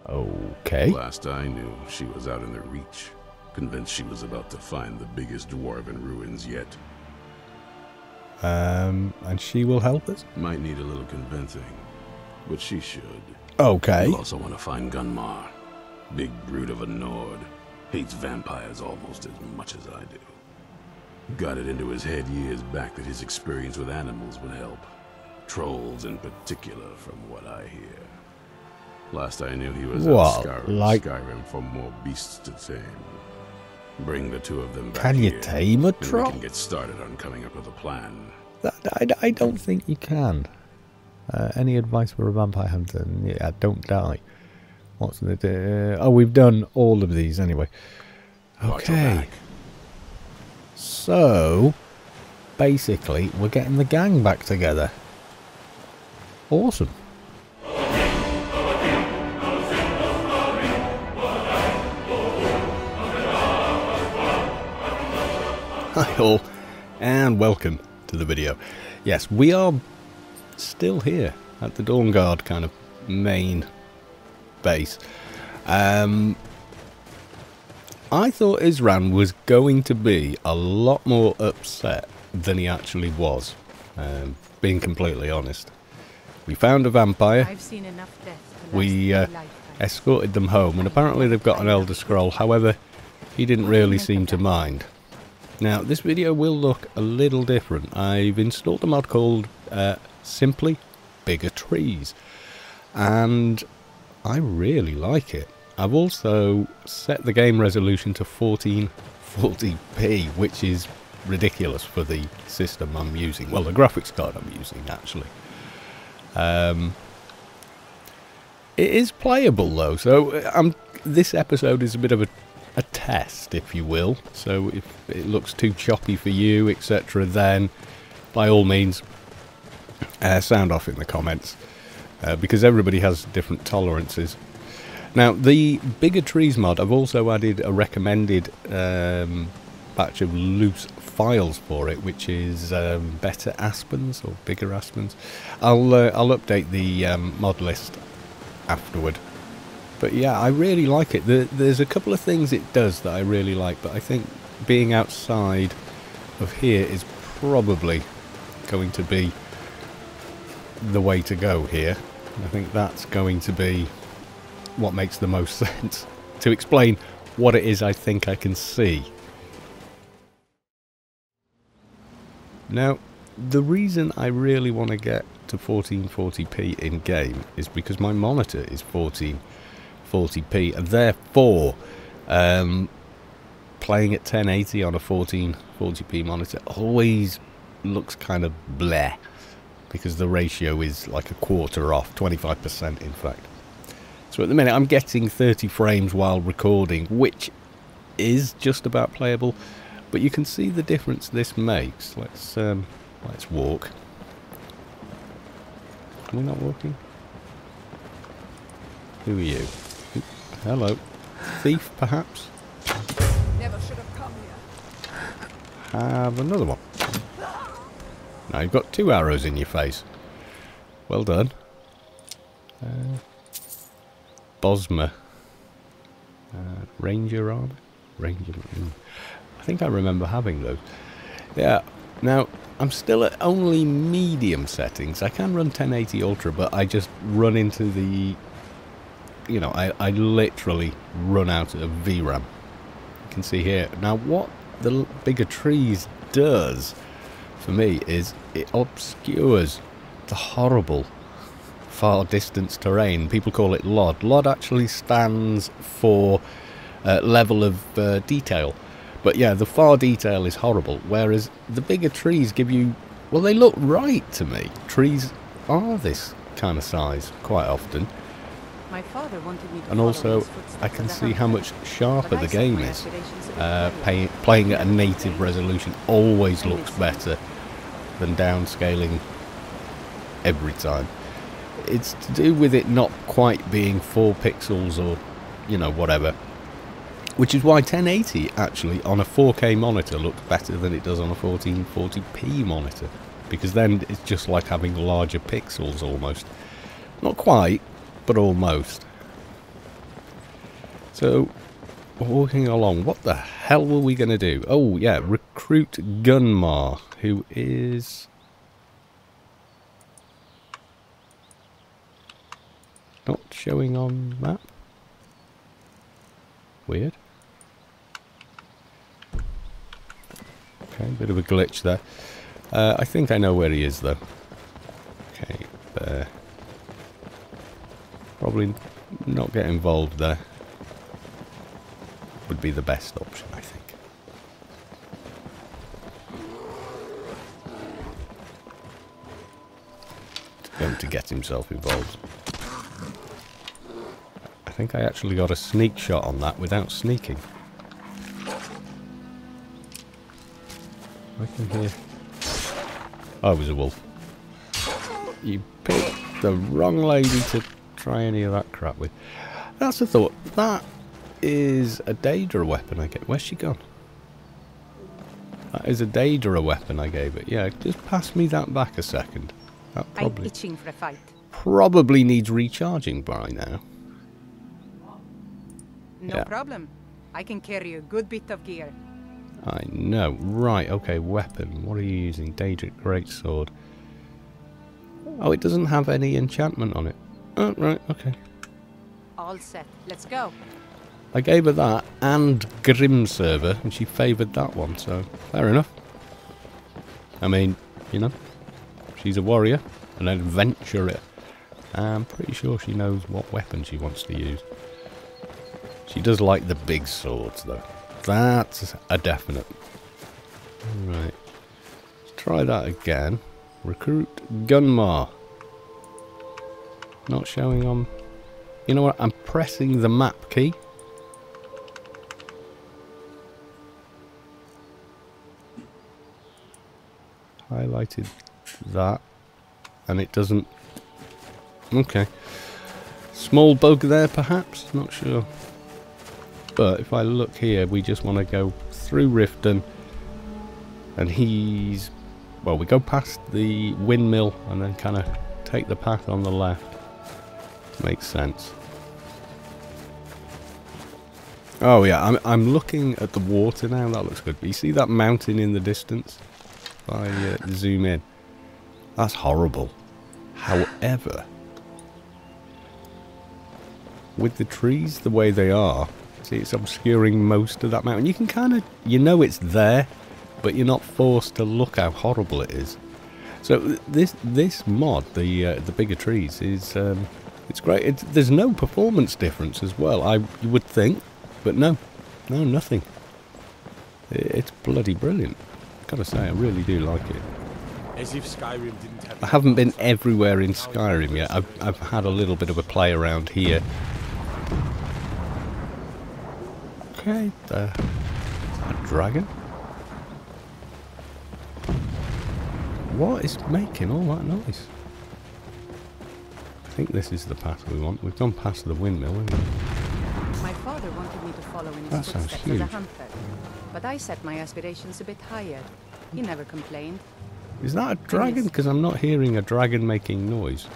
Okay. Last I knew, she was out in the Reach, convinced she was about to find the biggest dwarven ruins yet. And she will help us? Might need a little convincing, but she should. Okay. You'll also want to find Gunmar. Big brute of a Nord. Hates vampires almost as much as I do. Got it into his head years back that his experience with animals would help. Trolls in particular, from what I hear. Last I knew he was out Skyrim for more beasts to tame. Bring the two of them back. Can you here, tame a troll? We can get started on coming up with a plan. I don't think you can. Any advice for a vampire hunter? Yeah, don't die. What's the... oh, we've done all of these anyway. Okay. So, basically, we're getting the gang back together. Awesome. Hi all, and welcome to the video. Yes, we are still here at the Dawnguard kind of main base. I thought Isran was going to be a lot more upset than he actually was, being completely honest. We found a vampire, I've seen enough death we escorted them home, and apparently they've got an Elder Scroll. However, he didn't really seem to mind. Now, this video will look a little different. I've installed a mod called Simply Bigger Trees, and I really like it. I've also set the game resolution to 1440p, which is ridiculous for the system I'm using. Well, the graphics card I'm using, actually. It is playable, though, so this episode is a bit of a test, if you will. So if it looks too choppy for you, etc., then by all means sound off in the comments, because everybody has different tolerances. Now, the Bigger Trees mod, I've also added a recommended batch of loose files for it, which is better aspens or bigger aspens. I'll update the mod list afterward. But yeah, I really like it. There's a couple of things it does that I really like, but I think being outside of here is probably going to be the way to go here. I think that's going to be what makes the most sense to explain what it is I think I can see. Now, the reason I really want to get to 1440p in game is because my monitor is 1440p, and therefore playing at 1080 on a 1440p monitor always looks kind of bleh, because the ratio is like a quarter off, 25% in fact. So at the minute I'm getting 30 frames while recording, which is just about playable, but you can see the difference this makes. Let's walk. Are we not walking? Who are you? Hello. Thief, perhaps? Never should have come here. Have another one. Now you've got 2 arrows in your face. Well done. Bosma. Ranger armor? Ranger. I think I remember having those. Yeah. Now, I'm still at only medium settings. I can run 1080 Ultra, but I just run into the... You know, I literally run out of VRAM. You can see here. Now, what the Bigger Trees does for me is it obscures the horrible far distance terrain. People call it LOD. LOD actually stands for level of detail. But yeah, the far detail is horrible, whereas the Bigger Trees give you... Well, they look right to me. Trees are this kind of size quite often. My father wanted me to And also, I can see how much sharper the game is. Playing at a native resolution always looks better than downscaling every time. It's to do with it not quite being 4 pixels or, you know, whatever. Which is why 1080 actually on a 4K monitor looks better than it does on a 1440p monitor. Because then it's just like having larger pixels almost. Not quite, but almost. So, walking along, what the hell were we going to do? Oh, yeah, recruit Gunmar, who is... not showing on map. Weird. Okay, bit of a glitch there. I think I know where he is, though. Okay, there. Probably not get involved there. Would be the best option, I think. He's going to get himself involved. I think I actually got a sneak shot on that without sneaking. I can hear... oh, it was a wolf. You picked the wrong lady to try any of that crap with. That's the thought. That is a Daedra weapon I get. Where's she gone? That is a Daedra weapon I gave it. Yeah, just pass me that back a second. That I'm itching for a fight. probably needs recharging by now. No problem. I can carry a good bit of gear. I know. Right, okay, weapon. What are you using? Daedric Greatsword. Oh, it doesn't have any enchantment on it. Oh, right, okay. All set. Let's go. I gave her that and Grim Server, and she favoured that one, so fair enough. I mean, you know, she's a warrior, an adventurer. I'm pretty sure she knows what weapon she wants to use. She does like the big swords, though. That's a definite. Right. Let's try that again. Recruit Gunmar. Not showing on... You know what? I'm pressing the map key. Highlighted that. And it doesn't... Okay. Small bug there, perhaps? Not sure. But if I look here, we just want to go through Riften. And he's... Well, we go past the windmill and then kind of take the path on the left. Makes sense. Oh yeah, I'm looking at the water now. That looks good. You see that mountain in the distance? If I zoom in. That's horrible. However, with the trees the way they are, see, it's obscuring most of that mountain. You can kind of, you know it's there, but you're not forced to look how horrible it is. So this mod, the bigger trees, is it's great. There's no performance difference as well. You would think, but no, nothing. It's bloody brilliant. Gotta say, I really do like it. As if Skyrim didn't have... I haven't been everywhere in Skyrim yet. I've had a little bit of a play around here. Okay, a dragon. What is making all that noise? I think this is the path we want. We've gone past the windmill, haven't we? My father wanted me to follow in his That sounds footsteps huge. as a hunter, but I set my aspirations a bit higher. He never complained. Is that a dragon? Because I'm not hearing a dragon making noise.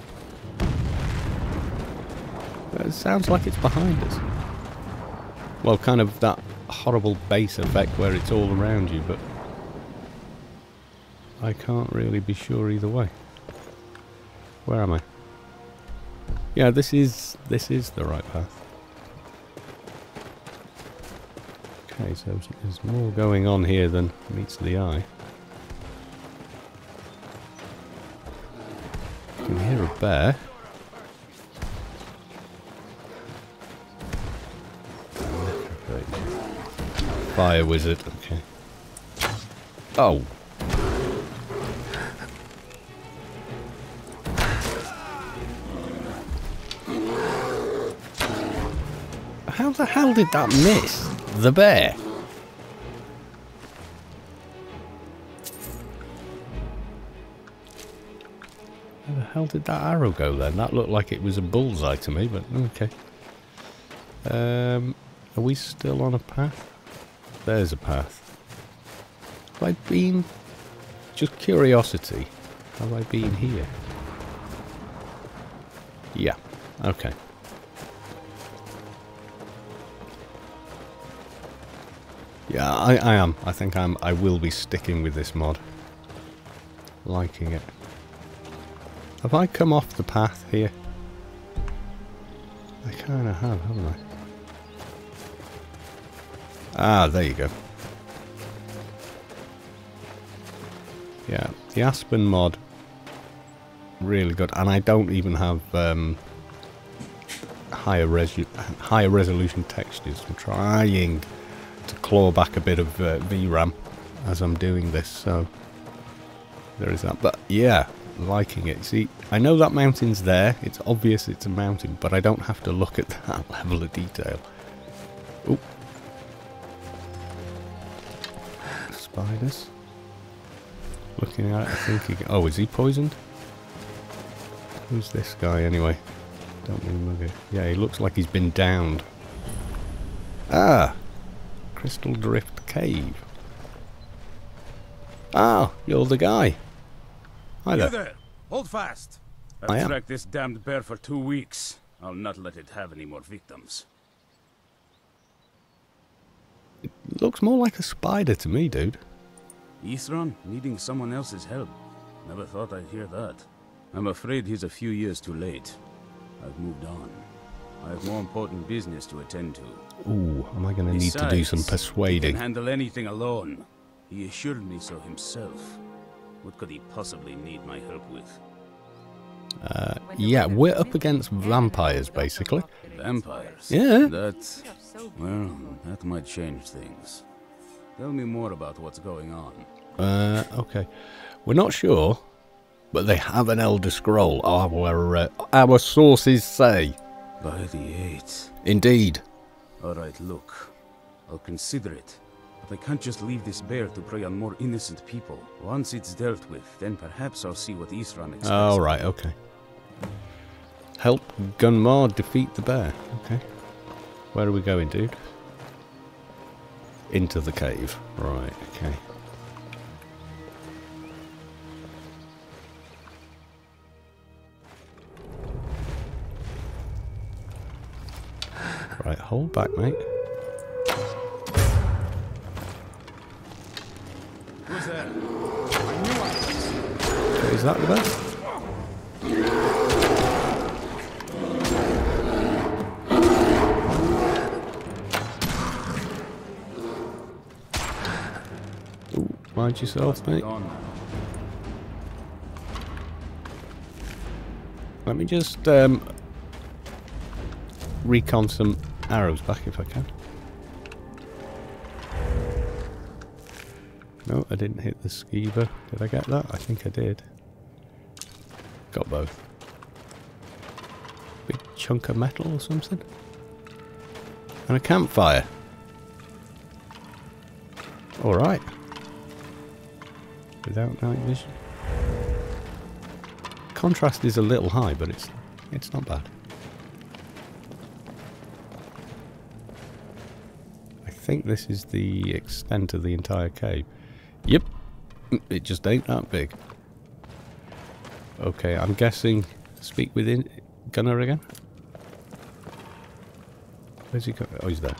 It sounds like it's behind us. Well, kind of that horrible bass effect where it's all around you, but I can't really be sure either way. Where am I? Yeah, this is the right path. Okay, so there's more going on here than meets the eye. I can hear a bear. Fire wizard, okay. Oh. How the hell did that miss? The bear? Where the hell did that arrow go then? That looked like it was a bullseye to me, but okay. Are we still on a path? There's a path. Have I been... Just curiosity. Have I been here? Yeah. Okay. Yeah, I am. I think I will be sticking with this mod. Liking it. Have I come off the path here? I kind of have, haven't I? Ah, there you go. Yeah, the Aspen mod, really good. And I don't even have higher resolution textures. I'm trying to claw back a bit of VRAM as I'm doing this, so there is that. But yeah, liking it. See, I know that mountain's there. It's obvious it's a mountain, but I don't have to look at that level of detail. Oop. Spiders. Looking at it, thinking, oh, is he poisoned? Who's this guy anyway? Don't remember. Yeah, he looks like he's been downed. Ah! Crystal Drift Cave. Ah, you're the guy. Hi there. You there! Hold fast! I I've am. tracked this damned bear for 2 weeks. I'll not let it have any more victims. It looks more like a spider to me, dude. Ithran needing someone else's help. Never thought I'd hear that. I'm afraid he's a few years too late. I've moved on. I have more important business to attend to. Ooh, am I going to need to do some Besides, persuading? He can handle anything alone. He assured me so himself. What could he possibly need my help with? Yeah, we're up against vampires, basically. Vampires? Yeah. Well, that might change things. Tell me more about what's going on. Okay. We're not sure, but they have an Elder Scroll. Our sources say. By the 8th. Indeed. Alright, look. I'll consider it. But I can't just leave this bear to prey on more innocent people. Once it's dealt with, then perhaps I'll see what Ithran expects. Oh, right, okay. Help Gunmar defeat the bear. Okay. Where are we going, dude? Into the cave. Right, okay. Right, hold back, mate. Who's there? I knew I was. Okay, is that the bear? Mind yourself, mate. Let me just recon some arrows back if I can. No, I didn't hit the skeever. Did I get that? I think I did. Got both. Big chunk of metal or something. And a campfire. Alright. Without night vision. Contrast is a little high, but it's not bad. I think this is the extent of the entire cave. Yep. It just ain't that big. Okay, I'm guessing speak within Gunnar again. Where's he go? Oh, he's there.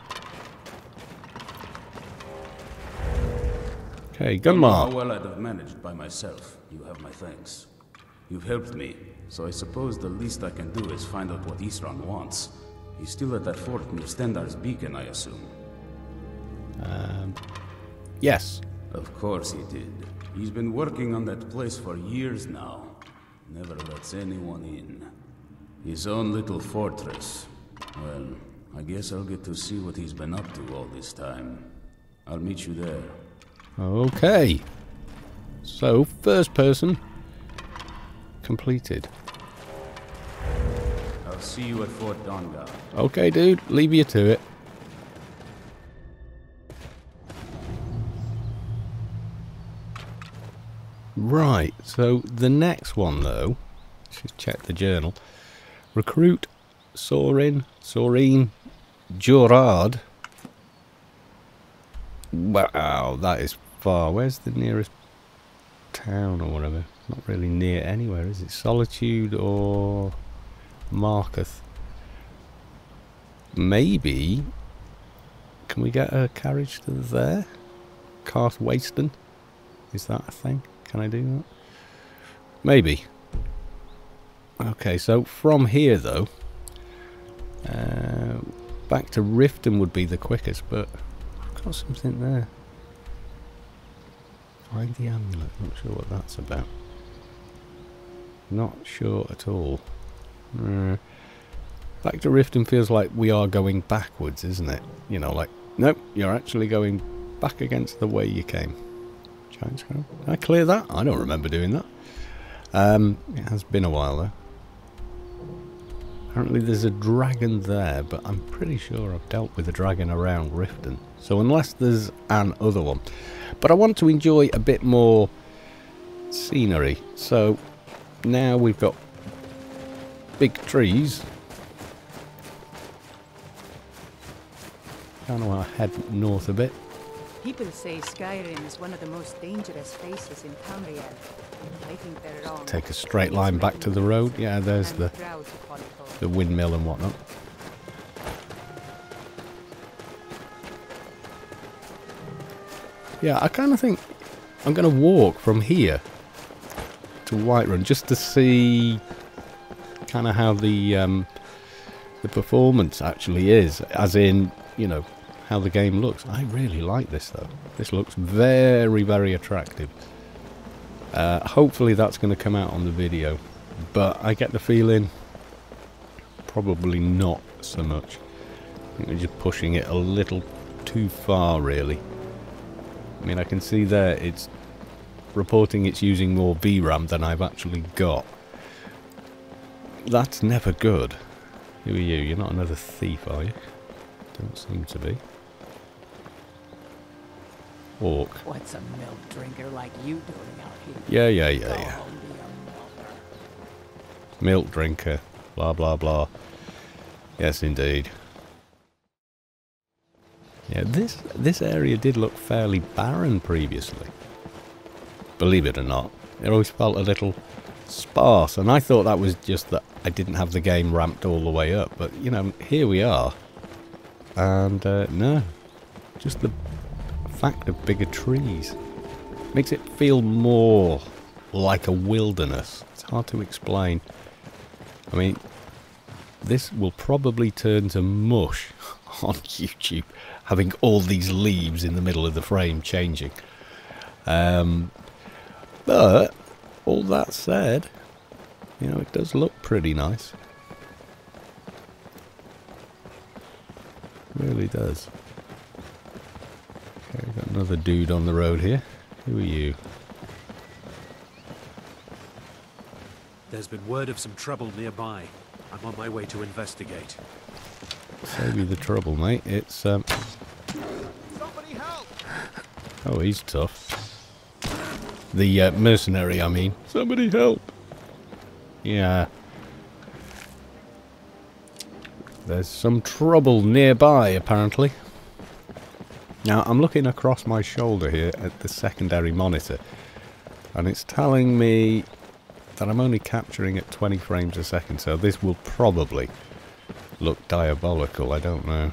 Okay, Gunmar. How well I'd have managed by myself. You have my thanks. You've helped me, so I suppose the least I can do is find out what Ithran wants. He's still at that fort near Stendar's beacon, I assume. Yes. Of course he did. He's been working on that place for years now. Never lets anyone in. His own little fortress. Well, I guess I'll get to see what he's been up to all this time. I'll meet you there. Okay. So, first person completed. I'll see you at Fort Dawnguard. Okay, dude. Leave you to it. Right. So, the next one, though, let's check the journal. Recruit Sorin Jurard. Wow, that is far. Where's the nearest town or whatever? Not really near anywhere, is it? Solitude or Marketh? Maybe. Can we get a carriage to there? Cart Waston? Is that a thing? Can I do that? Maybe. Okay, so from here though, back to Riften would be the quickest, but I've got something there. Find the amulet. Not sure what that's about. Not sure at all. Back to Riften feels like we are going backwards, isn't it? You know, like, nope, you're actually going back against the way you came. Giant scroll. Can I clear that? I don't remember doing that. It has been a while though. Apparently there's a dragon there, but I'm pretty sure I've dealt with a dragon around Riften. So unless there's an other one. But I want to enjoy a bit more scenery. So now we've got big trees. Kind of want to head north a bit. People say Skyrim is one of the most dangerous places in Tamriel. I think they're wrong. Take a straight line back to the road. Yeah, there's the windmill and whatnot. Yeah, I kind of think I'm going to walk from here to Whiterun just to see kind of how the performance actually is, as in, you know, how the game looks. I really like this though. This looks very, very attractive. Hopefully that's going to come out on the video, but I get the feeling probably not so much. I think we're just pushing it a little too far really. I mean, I can see there it's reporting it's using more VRAM than I've actually got. That's never good. Who are you? You're not another thief, are you? Don't seem to be. Orc. What's a milk drinker like you doing out here? Yeah. Milk drinker. Blah, blah, blah. Yes, indeed. Yeah, this area did look fairly barren previously. Believe it or not. It always felt a little sparse, and I thought that was just that I didn't have the game ramped all the way up. But, you know, here we are. And, no. Just the fact of bigger trees makes it feel more like a wilderness. It's hard to explain. I mean, this will probably turn to mush on YouTube, having all these leaves in the middle of the frame changing. But all that said, you know, it does look pretty nice. It really does. Okay, we've got another dude on the road here. Who are you? There's been word of some trouble nearby. I'm on my way to investigate. Save you the trouble, mate. It's Somebody help! Oh, he's tough. The mercenary, I mean. Somebody help! Yeah. There's some trouble nearby, apparently. Now, I'm looking across my shoulder here at the secondary monitor, and it's telling me that I'm only capturing at 20 frames a second, so this will probably look diabolical, I don't know.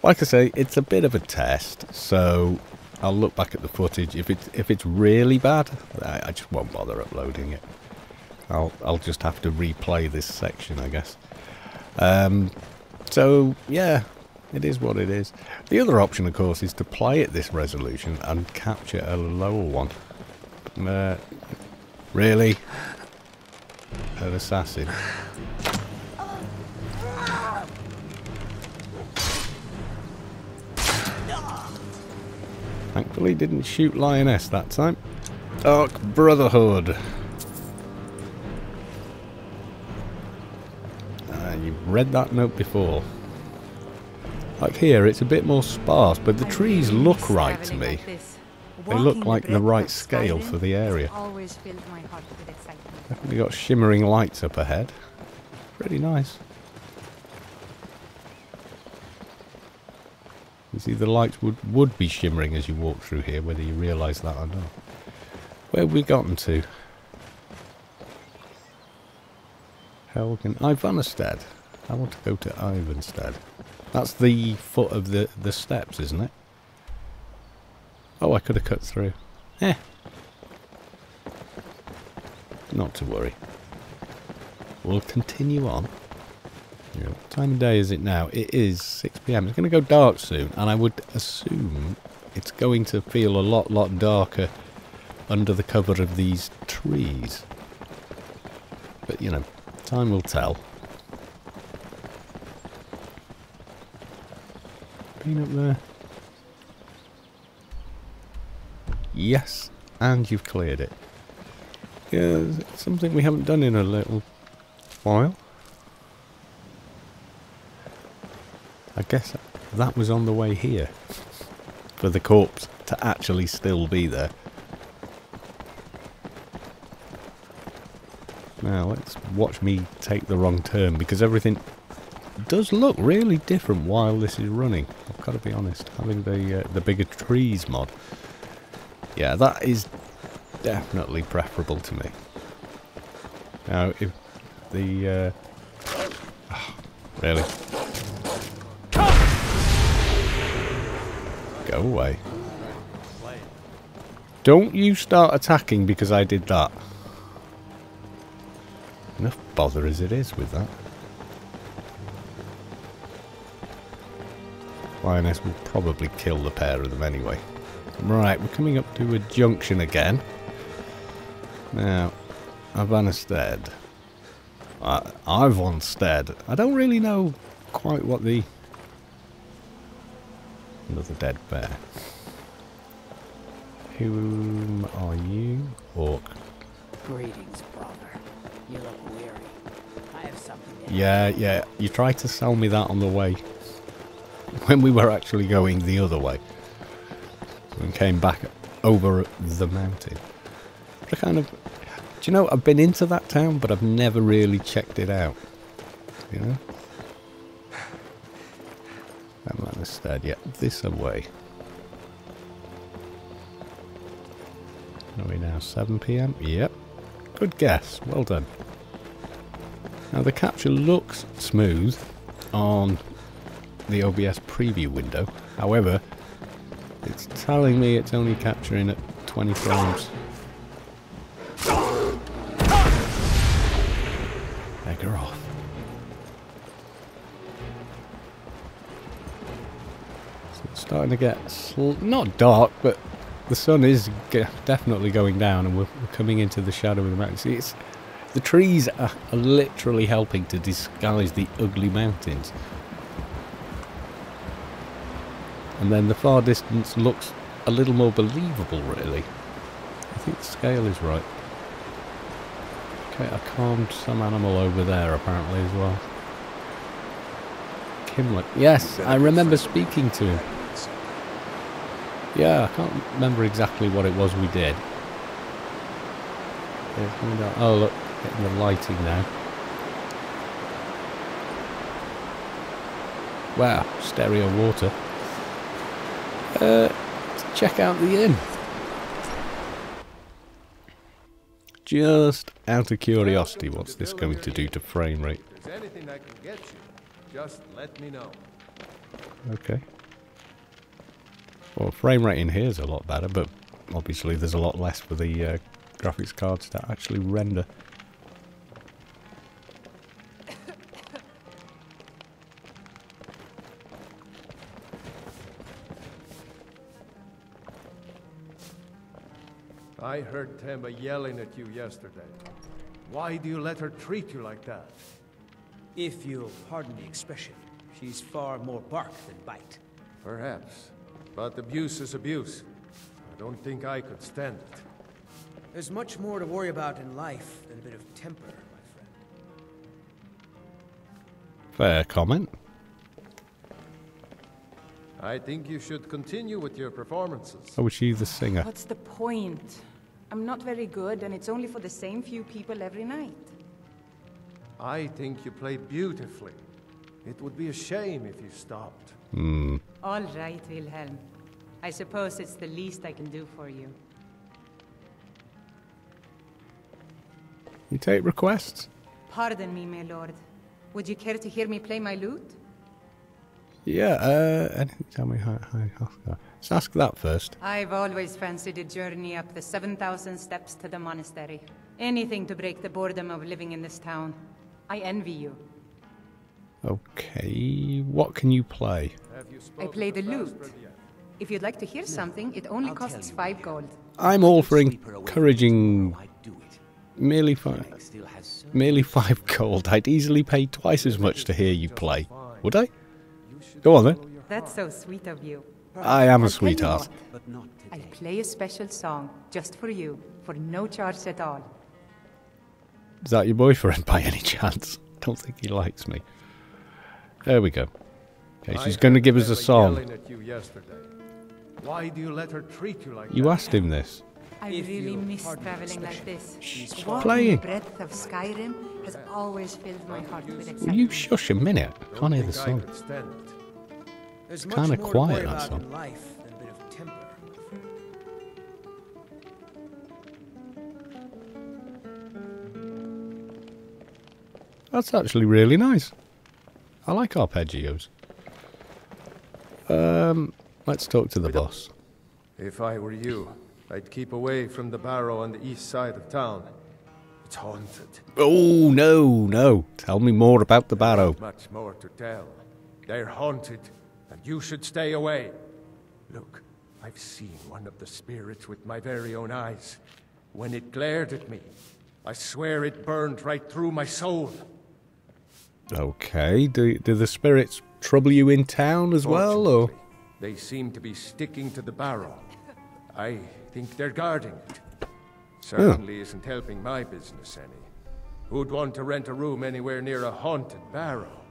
Like I say, it's a bit of a test, so I'll look back at the footage. If it's really bad, I just won't bother uploading it. I'll just have to replay this section, I guess. So yeah, it is what it is. The other option, of course, is to play at this resolution and capture a lower one. Really? An assassin. Thankfully didn't shoot Lioness that time. Dark Brotherhood. You've read that note before. Like here, it's a bit more sparse, but the trees look right to me. They look like the right scale for the area. Definitely got shimmering lights up ahead. Pretty nice. You see, the lights would be shimmering as you walk through here, whether you realise that or not. Where have we gotten to? Helgen. Ivanistad. I want to go to Ivanstead. That's the foot of the steps, isn't it? Oh, I could have cut through. Eh. Not to worry. We'll continue on. You know, what time of day is it now? It is 6 PM. It's going to go dark soon, and I would assume it's going to feel a lot darker under the cover of these trees. But, you know, time will tell. Been up there? Yes, and you've cleared it. Yeah, it's something we haven't done in a little while. I guess that was on the way here. For the corpse to actually still be there. Now, let's watch me take the wrong turn, because everything does look really different while this is running. I've got to be honest, having the bigger trees mod. Yeah, that is definitely preferable to me. Now, if the... oh, really? Go away. Don't you start attacking because I did that. Enough bother as it is with that. Lioness will probably kill the pair of them anyway. Right, we're coming up to a junction again. Now, Ivanstead. Ivanstead. I don't really know quite what the... Another dead bear. Whom are you? Orc. Greetings, brother. You look weary. I have something to Yeah. You tried to sell me that on the way. When we were actually going the other way. And came back over the mountain. I kind of... Do you know, I've been into that town, but I've never really checked it out. You know? Instead, yeah, this away. Are we now 7 PM? Yep. Good guess. Well done. Now the capture looks smooth on the OBS preview window. However, it's telling me it's only capturing at 20 frames. Beggar off. Starting to get not dark, but the sun is definitely going down, and we're coming into the shadow of the mountains. See, the trees are literally helping to disguise the ugly mountains, and then the far distance looks a little more believable. Really, I think the scale is right. Okay, I calmed some animal over there apparently as well. Kimlet. Yes, I remember speaking to him. Yeah, I can't remember exactly what it was we did. Oh look, getting the lighting now. Wow, stereo water. Let's check out the inn. Just out of curiosity, what's this going to do to frame rate? If there's anything I can get you, just let me know. Okay. Well, frame rate in here is a lot better, but obviously there's a lot less for the graphics cards to actually render. I heard Temba yelling at you yesterday. Why do you let her treat you like that? If you'll pardon the expression, she's far more bark than bite. Perhaps. But abuse is abuse. I don't think I could stand it. There's much more to worry about in life than a bit of temper, my friend. Fair comment. I think you should continue with your performances. Oh, was she the singer? What's the point? I'm not very good, and it's only for the same few people every night. I think you play beautifully. It would be a shame if you stopped. All right, Wilhelm. I suppose it's the least I can do for you. You take requests? Pardon me, my lord. Would you care to hear me play my lute? Yeah, anything tell me how let's ask that first. I've always fancied a journey up the 7,000 steps to the monastery. Anything to break the boredom of living in this town. I envy you. Okay, what can you play? I play the lute. If you'd like to hear something, it only costs 5 gold. I'm all for encouraging merely 5 gold. I'd easily pay twice as much to hear you play. Would I? Go on then. That's so sweet of you. I am a I'll tell you sweetheart. what, I'll play a special song just for you, for no charge at all. Is that your boyfriend by any chance? Don't think he likes me. There we go. Okay, she's going to give us a song. Why do you let her treat you like You that? asked him this. I really miss traveling like this. Walking playing. the breadth of Skyrim has always filled my heart with excitement. Will you shush a minute? I can't hear the Think I song. could stand it. There's Kinda much more to quiet, worry that about song. in life than a bit of temper. That's actually really nice. I like arpeggios. Let's talk to the boss. If I were you, I'd keep away from the barrow on the east side of town. It's haunted. Oh, no. Tell me more about the barrow. Much more to tell. They're haunted, and you should stay away. Look, I've seen one of the spirits with my very own eyes. When it glared at me, I swear it burned right through my soul. Okay, do the spirits trouble you in town as well, or? Fortunately, they seem to be sticking to the barrow. I think they're guarding it. Certainly isn't helping my business any. Who'd want to rent a room anywhere near a haunted barrow?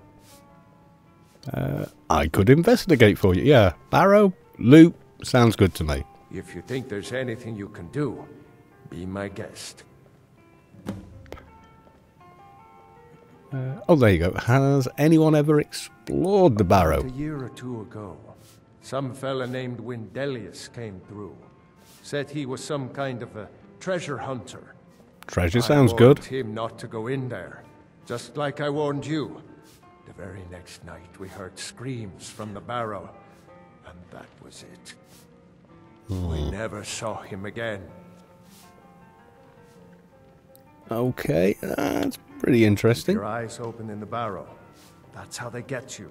I could investigate for you. Yeah, barrow, loot, sounds good to me. If you think there's anything you can do, be my guest. Oh, there you go. Has anyone ever explored the barrow? A year or two ago, some fella named Windelius came through. Said he was some kind of a treasure hunter. Treasure sounds I good. warned him not to go in there, just like I warned you. The very next night we heard screams from the barrow, and that was it. We never saw him again. Okay, that's pretty Keep interesting. your eyes open in the barrow. That's how they get you.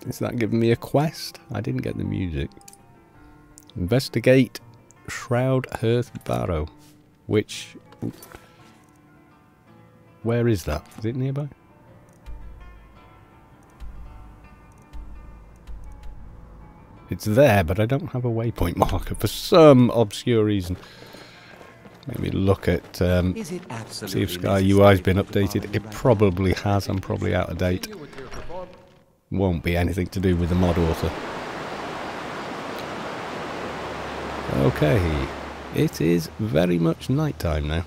Is that giving me a quest? I didn't get the music. Investigate Shroud Hearth Barrow. Which... Where is that? Is it nearby? It's there, but I don't have a waypoint marker for some obscure reason. Maybe look at... see if Sky UI's been updated. It probably has. I'm probably out of date. Won't be anything to do with the mod author. Okay. It is very much nighttime now.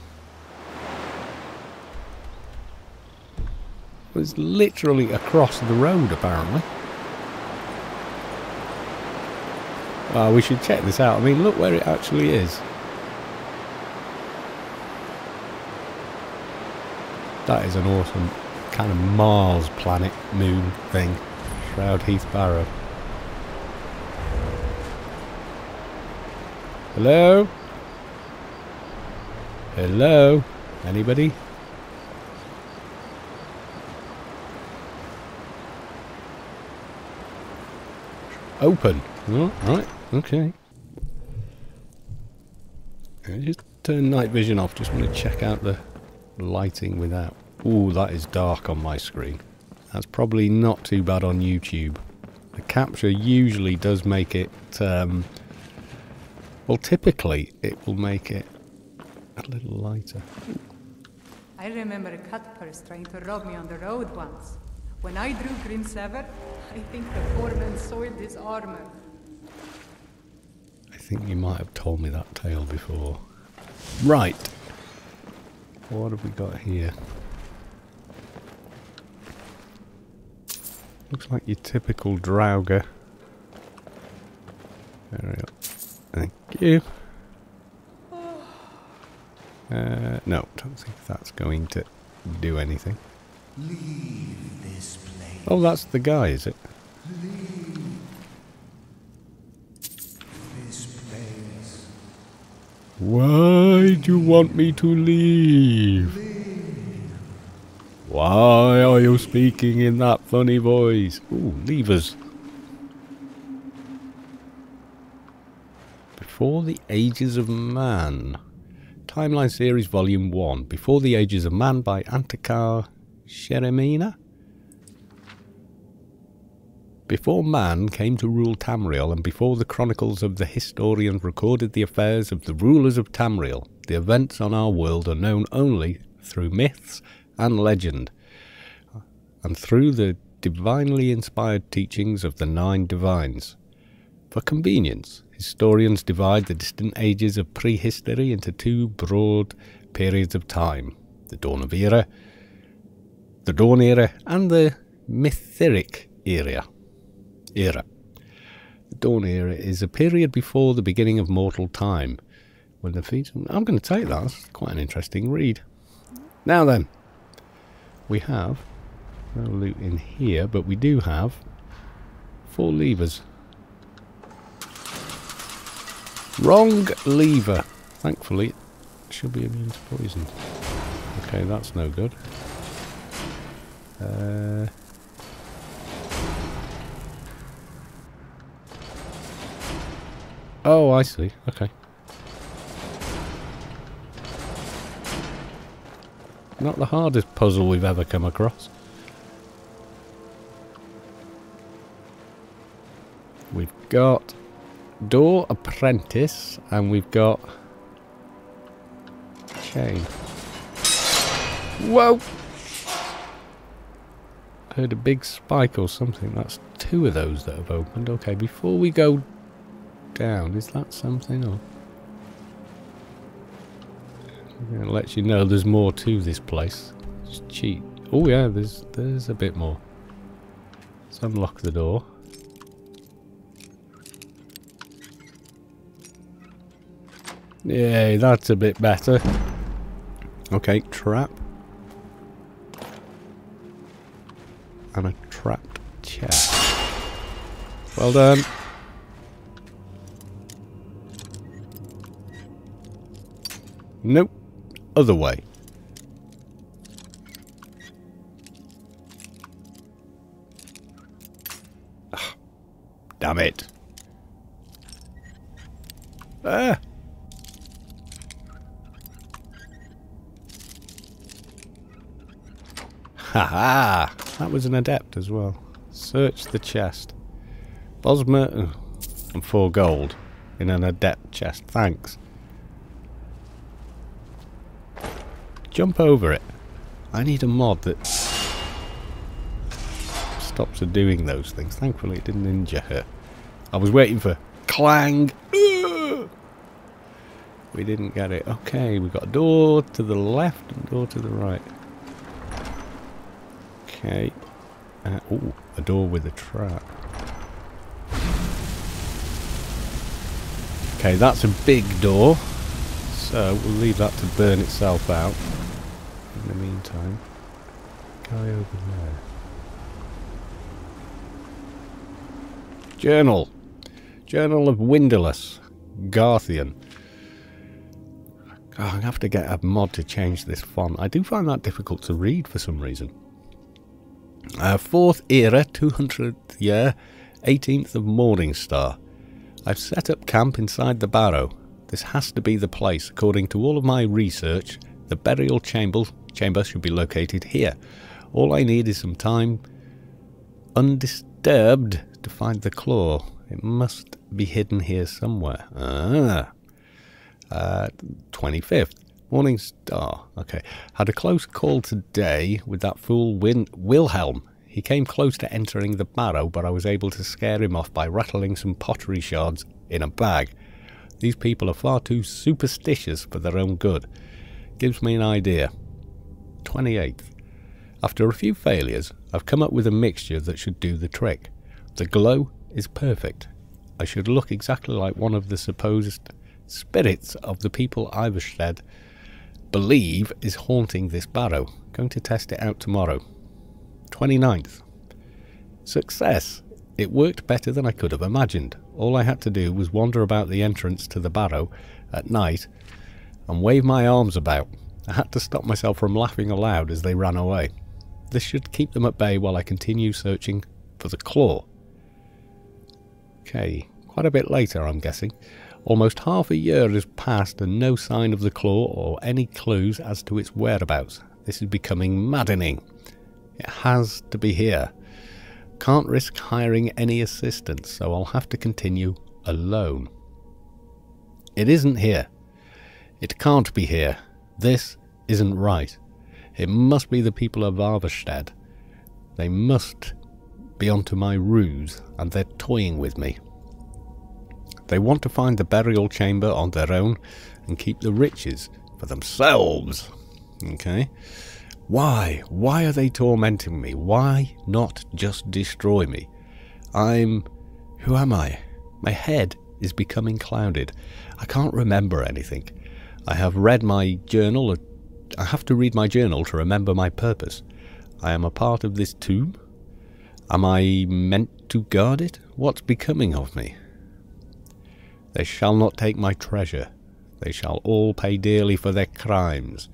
It's literally across the road, apparently. Well, we should check this out. I mean, look where it actually is. That is an awesome kind of Mars planet moon thing. Shroud Heath Barrow. Hello? Hello? Anybody? Open. Oh, right, okay. I just turn night vision off. Just want to check out the lighting without. Ooh, that is dark on my screen. That's probably not too bad on YouTube. The capture usually does make it, well, typically it will make it a little lighter. I remember a cut purse trying to rob me on the road once. When I drew Grim Sever, I think the poor man soiled his armor. I think you might have told me that tale before. Right. What have we got here? Looks like your typical Draugr. There we go. Thank you. No, don't think that's going to do anything. Leave this place. Oh, that's the guy, is it? Leave this place. Why do you want me to leave? Why are you speaking in that funny voice? Ooh, levers. Before the Ages of Man. Timeline Series Volume 1. Before the Ages of Man by Antakar Sheremina. Before man came to rule Tamriel, and before the chronicles of the historians recorded the affairs of the rulers of Tamriel, the events on our world are known only through myths and legend, and through the divinely inspired teachings of the 9 divines. For convenience, historians divide the distant ages of prehistory into 2 broad periods of time: the Dawn Era, and the Mytheric Era. The Dawn Era is a period before the beginning of mortal time, when the feet. I'm going to take that. That's quite an interesting read. Now then, we have no loot in here, but we do have 4 levers. Wrong lever. Thankfully, it should be immune to poison. Okay, that's no good. Oh, I see. Okay. Not the hardest puzzle we've ever come across. We've got Door Apprentice, and we've got Chain. Whoa! Heard a big spike or something. That's 2 of those that have opened. Okay, before we go down, is that something? Or it lets you know there's more to this place. Just cheat. Oh yeah, there's a bit more. Let's unlock the door. Yay, that's a bit better. Okay, trap. And a trapped chest. Well done. Nope. Other way. Ah, damn it. Ah. Haha! That was an adept as well. Search the chest. Bosma and 4 gold in an adept chest. Thanks. Jump over it. I need a mod that stops her doing those things. Thankfully it didn't injure her. I was waiting for clang. We didn't get it. Okay, we've got a door to the left and a door to the right. Okay. Oh, a door with a trap. Okay, that's a big door. So we'll leave that to burn itself out. In the meantime, guy over there. Journal. Journal of Windowless. Garthian. Oh, I'm going to have to get a mod to change this font. I do find that difficult to read for some reason. 4th Era, 200th year, 18th of Morningstar. I've set up camp inside the barrow. This has to be the place. According to all of my research, the burial chamber should be located here. All I need is some time undisturbed to find the claw. It must be hidden here somewhere. 25th. Morningstar. Okay. Had a close call today with that fool Wilhelm. He came close to entering the barrow, but I was able to scare him off by rattling some pottery shards in a bag. These people are far too superstitious for their own good. Gives me an idea. 28th. After a few failures, I've come up with a mixture that should do the trick. The glow is perfect. I should look exactly like one of the supposed spirits of the people Iverstead believe is haunting this barrow. Going to test it out tomorrow. 29th. Success! It worked better than I could have imagined. All I had to do was wander about the entrance to the barrow at night and wave my arms about. I had to stop myself from laughing aloud as they ran away. This should keep them at bay while I continue searching for the claw. Okay, quite a bit later, I'm guessing. Almost half a year has passed and no sign of the claw or any clues as to its whereabouts. This is becoming maddening. It has to be here. Can't risk hiring any assistance, so I'll have to continue alone. It isn't here. It can't be here. This isn't right. It must be the people of Arverstead. They must be onto my ruse, and they're toying with me. They want to find the burial chamber on their own and keep the riches for themselves. Okay? Why? Why are they tormenting me? Why not just destroy me? Who am I? My head is becoming clouded. I can't remember anything. I have read my journal. I have to read my journal to remember my purpose. I am a part of this tomb. Am I meant to guard it? What's becoming of me? They shall not take my treasure. They shall all pay dearly for their crimes.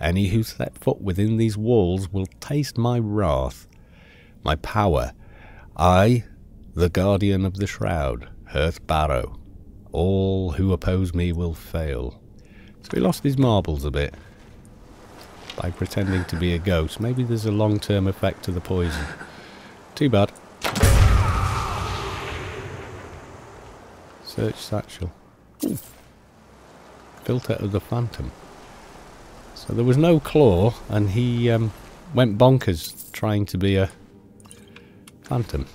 Any who set foot within these walls will taste my wrath, my power. I, the guardian of the shroud, Hearth Barrow. All who oppose me will fail. So he lost his marbles a bit by pretending to be a ghost. Maybe there's a long-term effect to the poison. Too bad. Search satchel. Ooh. Filter of the Phantom. So there was no claw, and he went bonkers trying to be a phantom.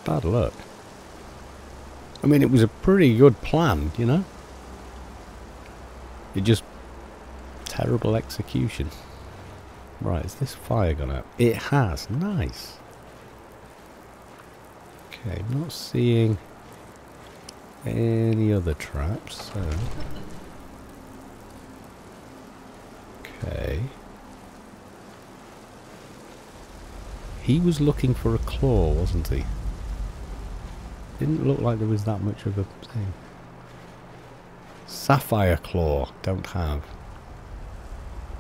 Bad luck. I mean, it was a pretty good plan, you know? It just... terrible execution. Right, is this fire gone out? It has. Nice. Okay, I'm not seeing any other traps, so... Okay. He was looking for a claw, wasn't he? Didn't look like there was that much of a thing. Sapphire claw, don't have.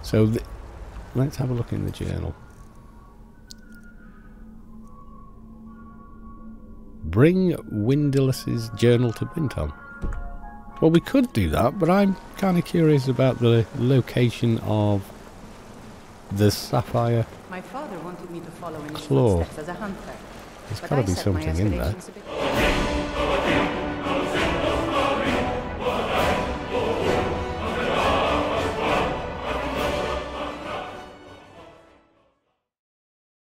So, let's have a look in the journal. Bring Windlass's journal to Binton. Well, we could do that, but I'm kind of curious about the location of the sapphire. My father wanted me to follow in his Claw. footsteps as a hunter. There's got to be something in there.